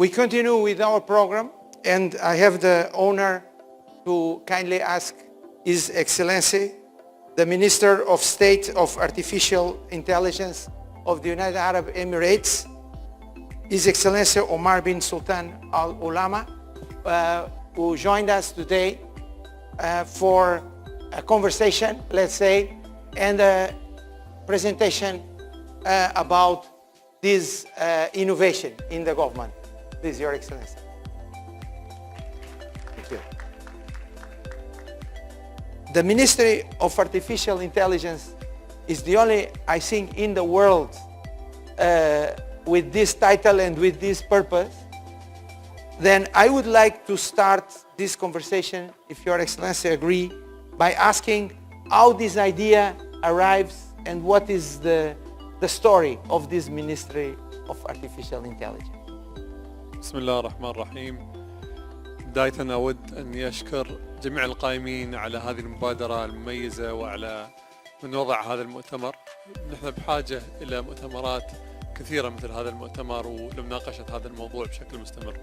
We continue with our program, and I have the honor to kindly ask His Excellency, the Minister of State of Artificial Intelligence of the United Arab Emirates, His Excellency Omar Bin Sultan Al Olama, who joined us today for a conversation, let's say, and a presentation about this innovation in the government. Please, Your Excellency. Thank you. The Ministry of Artificial Intelligence is the only, I think, in the world with this title and with this purpose. Then I would like to start this conversation, if Your Excellency agree, by asking how this idea arrives and what is the story of this Ministry of Artificial Intelligence. بسم الله الرحمن الرحيم. بداية أود أن أشكر جميع القائمين على هذه المبادرة المميزة وعلى من وضع هذا المؤتمر. نحن بحاجة إلى مؤتمرات كثيرة مثل هذا المؤتمر ولمناقشة هذا الموضوع بشكل مستمر.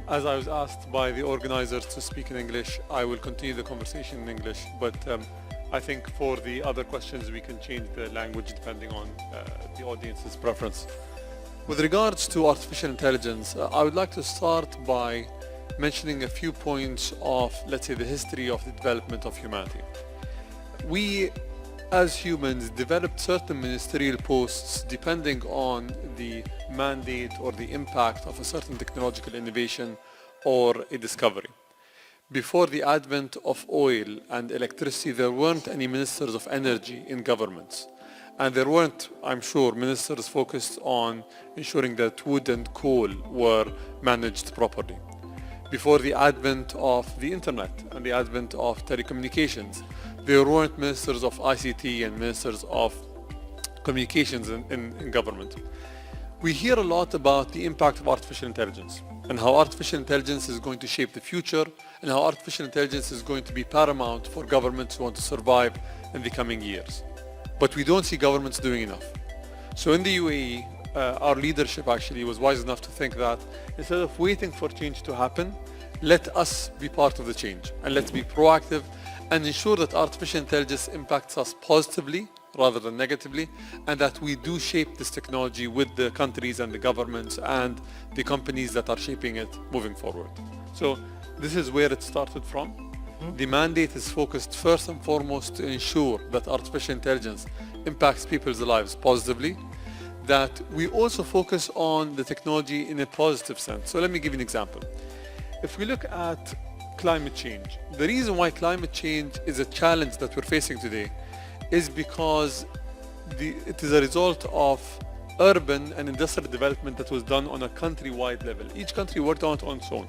As I was asked by the organizers to speak in English, I will continue the conversation in English, but I think for the other questions we can change the language depending on the audience's preference. With regards to artificial intelligence, I would like to start by mentioning a few points of, let's say, the history of the development of humanity. We, as humans, developed certain ministerial posts depending on the mandate or the impact of a certain technological innovation or a discovery. Before the advent of oil and electricity, there weren't any ministers of energy in governments. And there weren't, I'm sure, ministers focused on ensuring that wood and coal were managed properly. Before the advent of the internet and the advent of telecommunications, there weren't ministers of ICT and ministers of communications in government. We hear a lot about the impact of artificial intelligence and how artificial intelligence is going to shape the future and how artificial intelligence is going to be paramount for governments who want to survive in the coming years. But we don't see governments doing enough. So in the UAE, our leadership actually was wise enough to think that instead of waiting for change to happen, let us be part of the change and let's be proactive and ensure that artificial intelligence impacts us positively rather than negatively, and that we do shape this technology with the countries and the governments and the companies that are shaping it moving forward. So this is where it started from. The mandate is focused first and foremost to ensure that artificial intelligence impacts people's lives positively, that we also focus on the technology in a positive sense. So let me give you an example. If we look at climate change, the reason why climate change is a challenge that we're facing today is because it is a result of urban and industrial development that was done on a country-wide level. Each country worked on it on its own.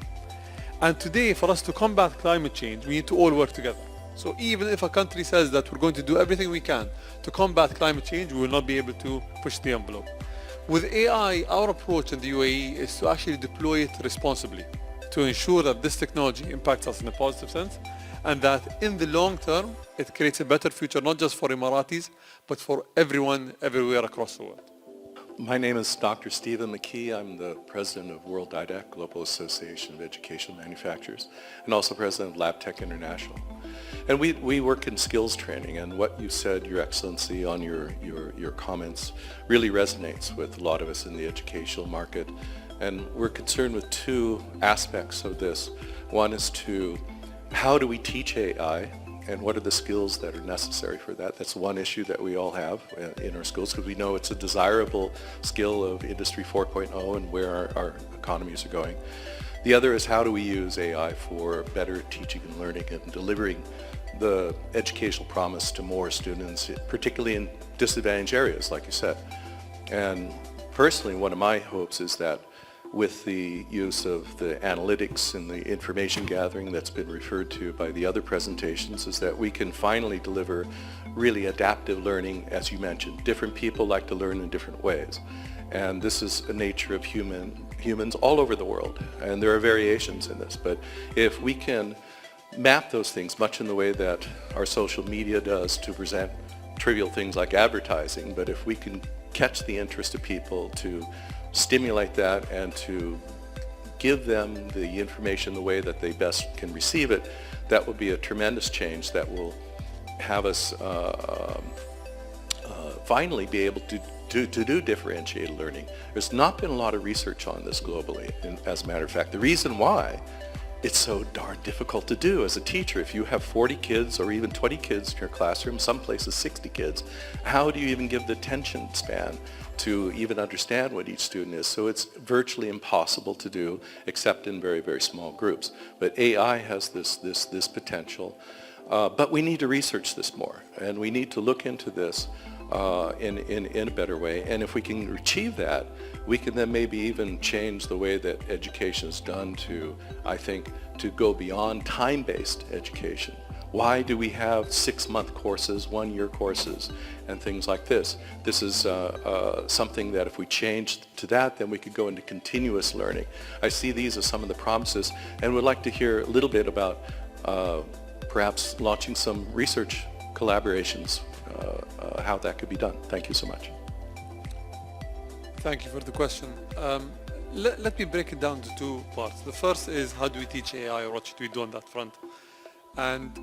And today, for us to combat climate change, we need to all work together. So even if a country says that we're going to do everything we can to combat climate change, we will not be able to push the envelope. With AI, our approach in the UAE is to actually deploy it responsibly, to ensure that this technology impacts us in a positive sense, and that in the long term, it creates a better future, not just for Emiratis, but for everyone, everywhere across the world. My name is Dr. Stephen McKee. I'm the president of World DIDAC, Global Association of Educational Manufacturers, and also president of LabTech International. And we work in skills training, and what you said, Your Excellency, on your comments really resonates with a lot of us in the educational market. And we're concerned with two aspects of this. One is to how do we teach AI and what are the skills that are necessary for that? That's one issue that we all have in our schools because we know it's a desirable skill of Industry 4.0 and where our economies are going. The other is how do we use AI for better teaching and learning and delivering the educational promise to more students, particularly in disadvantaged areas, like you said. And personally, one of my hopes is that with the use of the analytics and the information gathering that's been referred to by the other presentations is that we can finally deliver really adaptive learning, as you mentioned. Different people like to learn in different ways. And this is a nature of humans all over the world. And there are variations in this. But if we can map those things much in the way that our social media does to present trivial things like advertising, but if we can catch the interest of people to stimulate that and to give them the information the way that they best can receive it, that will be a tremendous change that will have us finally be able to do differentiated learning. There's not been a lot of research on this globally, as a matter of fact. The reason why it's so darn difficult to do as a teacher, if you have 40 kids or even 20 kids in your classroom, some places 60 kids, how do you even give the attention span to even understand what each student is? So it's virtually impossible to do except in very, very small groups. But AI has this potential. But we need to research this more, and we need to look into this in a better way. And if we can achieve that, we can then maybe even change the way that education is done to, I think, to go beyond time-based education. Why do we have 6-month courses, 1-year courses, and things like this? This is something that if we changed to that, then we could go into continuous learning. I see these as some of the promises, and would like to hear a little bit about perhaps launching some research collaborations, how that could be done. Thank you so much. Thank you for the question. Let me break it down to two parts. The first is, how do we teach AI, or what should we do on that front? And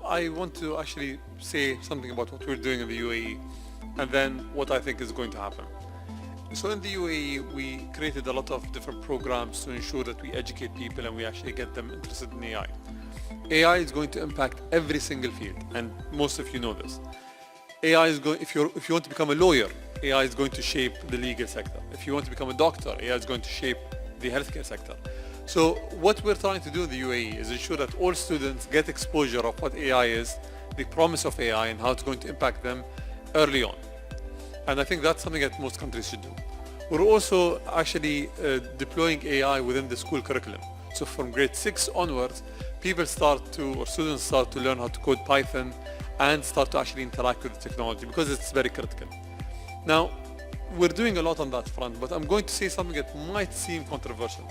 I want to actually say something about what we're doing in the UAE, and then what I think is going to happen. So in the UAE, we created a lot of different programs to ensure that we educate people and we actually get them interested in AI. AI is going to impact every single field, and most of you know this. AI is going, if you want to become a lawyer, AI is going to shape the legal sector. If you want to become a doctor, AI is going to shape the healthcare sector. So what we're trying to do in the UAE is ensure that all students get exposure of what AI is, the promise of AI, and how it's going to impact them early on. And I think that's something that most countries should do. We're also actually deploying AI within the school curriculum. So from grade 6 onwards, students start to learn how to code Python and start to actually interact with the technology, because it's very critical. Now, we're doing a lot on that front, but I'm going to say something that might seem controversial.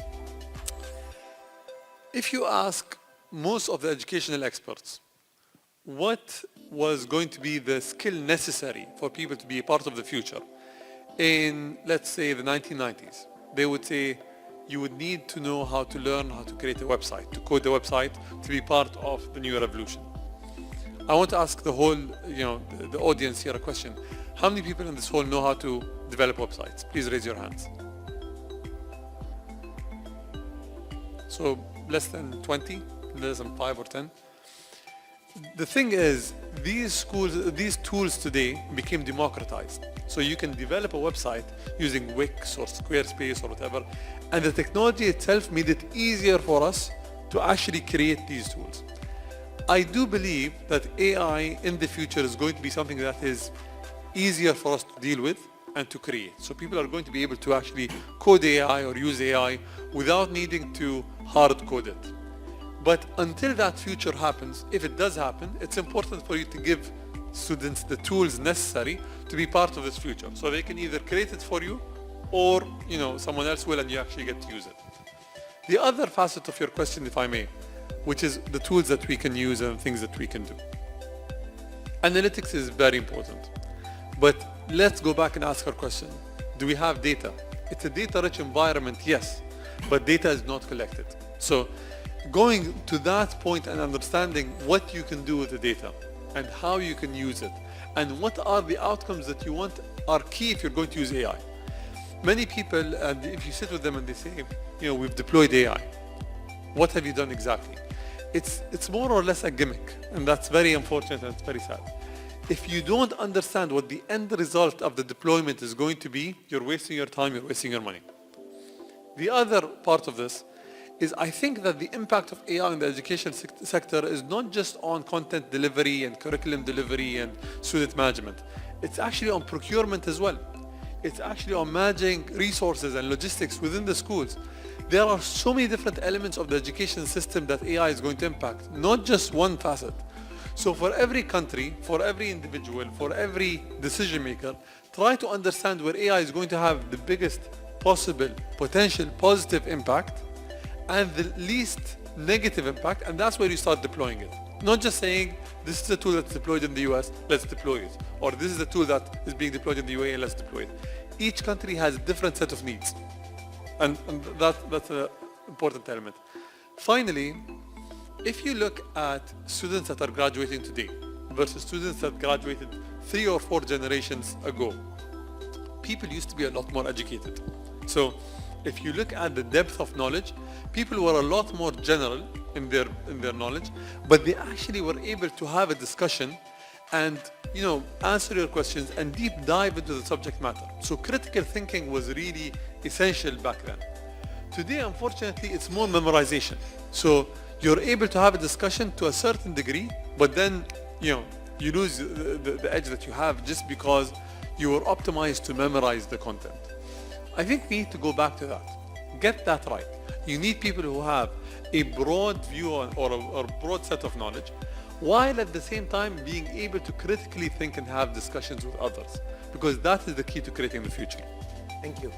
If you ask most of the educational experts what was going to be the skill necessary for people to be a part of the future in, let's say, the 1990s, they would say you would need to know how to learn how to create a website, to code the website, to be part of the new revolution. I want to ask the whole, the audience here a question. How many people in this hall know how to develop websites? Please raise your hands. So less than 20, less than 5 or 10. The thing is, these tools today became democratized. So you can develop a website using Wix or Squarespace or whatever, and the technology itself made it easier for us to actually create these tools. I do believe that AI in the future is going to be something that is easier for us to deal with and to create. So people are going to be able to actually code AI or use AI without needing to hard code it. But until that future happens, if it does happen, it's important for you to give students the tools necessary to be part of this future. So they can either create it for you, or someone else will, and you actually get to use it. The other facet of your question, if I may, which is the tools that we can use and things that we can do. Analytics is very important. But let's go back and ask our question. Do we have data? It's a data-rich environment, yes, but data is not collected. So going to that point and understanding what you can do with the data and how you can use it and what are the outcomes that you want are key if you're going to use AI. Many people, and if you sit with them and they say, we've deployed AI. What have you done exactly? It's more or less a gimmick, and that's very unfortunate and it's very sad. If you don't understand what the end result of the deployment is going to be, you're wasting your time, you're wasting your money. The other part of this is I think that the impact of AI in the education sector is not just on content delivery and curriculum delivery and student management. It's actually on procurement as well. It's actually on managing resources and logistics within the schools. There are so many different elements of the education system that AI is going to impact, not just one facet. So for every country, for every individual, for every decision maker, try to understand where AI is going to have the biggest possible potential positive impact and the least negative impact, and that's where you start deploying it. Not just saying, this is a tool that's deployed in the US, let's deploy it. Or this is a tool that is being deployed in the UAE, let's deploy it. Each country has a different set of needs. And that's important element. Finally, if you look at students that are graduating today versus students that graduated 3 or 4 generations ago, people used to be a lot more educated. So if you look at the depth of knowledge, people were a lot more general in their knowledge, but they actually were able to have a discussion and answer your questions and deep dive into the subject matter. So critical thinking was really essential back then. Today, unfortunately, it's more memorization. So you're able to have a discussion to a certain degree, but then you lose the edge that you have just because you were optimized to memorize the content. I think we need to go back to that. Get that right. You need people who have a broad view or a broad set of knowledge, while at the same time being able to critically think and have discussions with others, because that is the key to creating the future. Thank you.